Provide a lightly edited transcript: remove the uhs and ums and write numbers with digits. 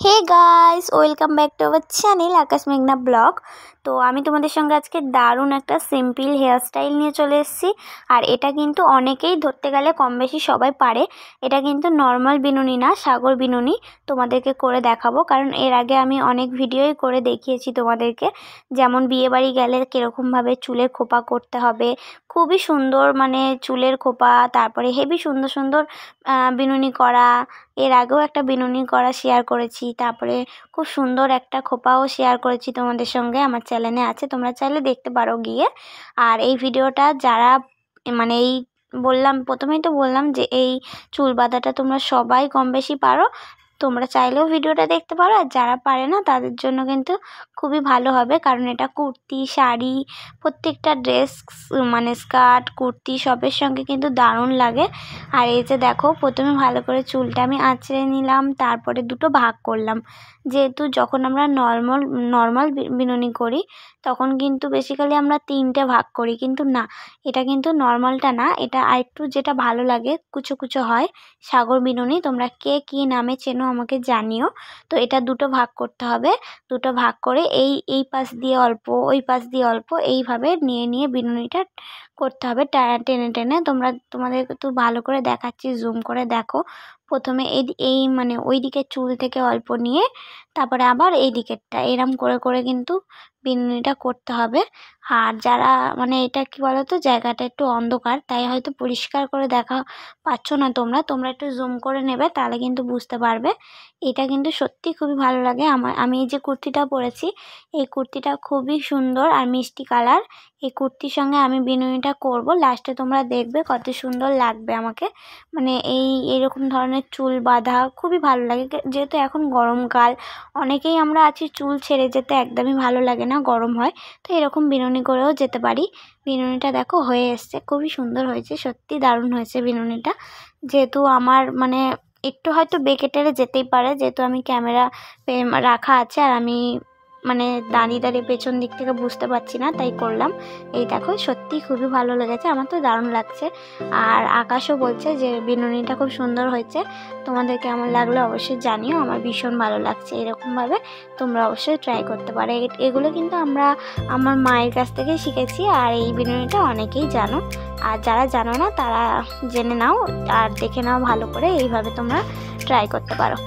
Hey guys, welcome back to our channel Akash মেঘনা vlog. তো আমি তোমাদের সঙ্গে আজকে দারুণ একটা সিম্পল হেয়ার স্টাইল নিয়ে চলে এসেছি। আর এটা কিন্তু অনেকেই ধরতে গেলে কম বেশি সবাই পারে। এটা কিন্তু নর্মাল বিনুনি না, সাগর বিনুনি তোমাদেরকে করে দেখাবো। কারণ এর আগে আমি অনেক ভিডিওই করে দেখিয়েছি তোমাদেরকে, যেমন বিয়েবাড়ি গেলে কীরকমভাবে চুলের খোপা করতে হবে। খুবই সুন্দর মানে চুলের খোপা, তারপরে হেভি সুন্দর সুন্দর বিনুনি করা। এর আগেও একটা বিনুনি করা শেয়ার করেছি, তারপরে খুব সুন্দর একটা খোপাও শেয়ার করেছি তোমাদের সঙ্গে, আমার চ্যানেলে আছে, তোমরা চাইলে দেখতে পারো গিয়ে। আর এই ভিডিওটা যারা মানে এই প্রথমেই তো বললাম যে এই চুল বাঁধাটা তোমরা সবাই কম বেশি পারো, তোমরা চাইলেও ভিডিওটা দেখতে পারো। আর যারা পারে না তাদের জন্য কিন্তু খুবই ভালো হবে, কারণ এটা কুর্তি, শাড়ি, প্রত্যেকটা ড্রেস মানে স্কার্ট, কুর্তি সবের সঙ্গে কিন্তু দারুণ লাগে। আর এই যে দেখো, প্রথমে ভালো করে চুলটা আমি আঁচড়ে নিলাম, তারপরে দুটো ভাগ করলাম। যেহেতু যখন আমরা নর্মাল বিনুনি করি তখন কিন্তু বেসিক্যালি আমরা 3টে ভাগ করি, কিন্তু না, এটা কিন্তু নর্মালটা না, এটা আরেকটু যেটা ভালো লাগে কুচো কুচো হয়, সাগর বিনুনি। তোমরা কে কী নামে চেনো আমাকে জানিও। তো এটা দুটো ভাগ করতে হবে, দুটো ভাগ করে এই পাশ দিয়ে অল্প, ওই পাশ দিয়ে অল্প, এইভাবে নিয়ে নিয়ে বিনুনিটা করতে হবে টেনে টেনে। তোমাদের একটু ভালো করে দেখাচ্ছি, জুম করে দেখো। প্রথমে এই মানে ওই দিকের চুল থেকে অল্প নিয়ে তারপরে আবার এই দিকেরটা এরম করে করে কিন্তু বিনুনিটা করতে হবে। আর যারা মানে এটা কি বলো তো, জায়গাটা একটু অন্ধকার, তাই হয়তো পরিষ্কার করে দেখা পাচ্ছ না তোমরা একটু জুম করে নেবে, তাহলে কিন্তু বুঝতে পারবে। এটা কিন্তু সত্যি খুবই ভালো লাগে। আমি এই যে কুর্তিটা পরেছি, এই কুর্তিটা খুবই সুন্দর আর মিষ্টি কালার। এই কুর্তির সঙ্গে আমি বিনুনিটা করব, লাস্টে তোমরা দেখবে কত সুন্দর লাগবে আমাকে। মানে এইরকম ধরনের চুল বাঁধা খুবই ভালো লাগে, যেহেতু এখন গরমকাল, অনেকেই আমরা আছি চুল ছেড়ে যেতে একদমই ভালো লাগে না, গরম হয়, তো এরকম বিনুনি করেও যেতে পারি। বিনুনিটা দেখো হয়ে এসছে, খুবই সুন্দর হয়েছে, সত্যি দারুণ হয়েছে বিনুনিটা। যেহেতু আমার মানে একটু হয়তো বেঁকে টেরে যেতেই পারে, যেহেতু আমি ক্যামেরা রাখা আছে আর আমি মানে দাঁড়িয়ে দাঁড়িয়ে পেছন দিক থেকে বুঝতে পারছি না, তাই করলাম। এই দেখো, সত্যি খুবই ভালো লেগেছে, আমার তো দারুণ লাগছে। আর আকাশও বলছে যে বিনুনিটা খুব সুন্দর হয়েছে। তোমাদের কেমন লাগলো অবশ্যই জানিও, আমার ভীষণ ভালো লাগছে। এরকমভাবে তোমরা অবশ্যই ট্রাই করতে পারো। এগুলো কিন্তু আমার মায়ের কাছ থেকেই শিখেছি। আর এই বিনুনিটা অনেকেই জানো, আর যারা জানো না তারা জেনে নাও আর দেখে নাও ভালো করে, এইভাবে তোমরা ট্রাই করতে পারো।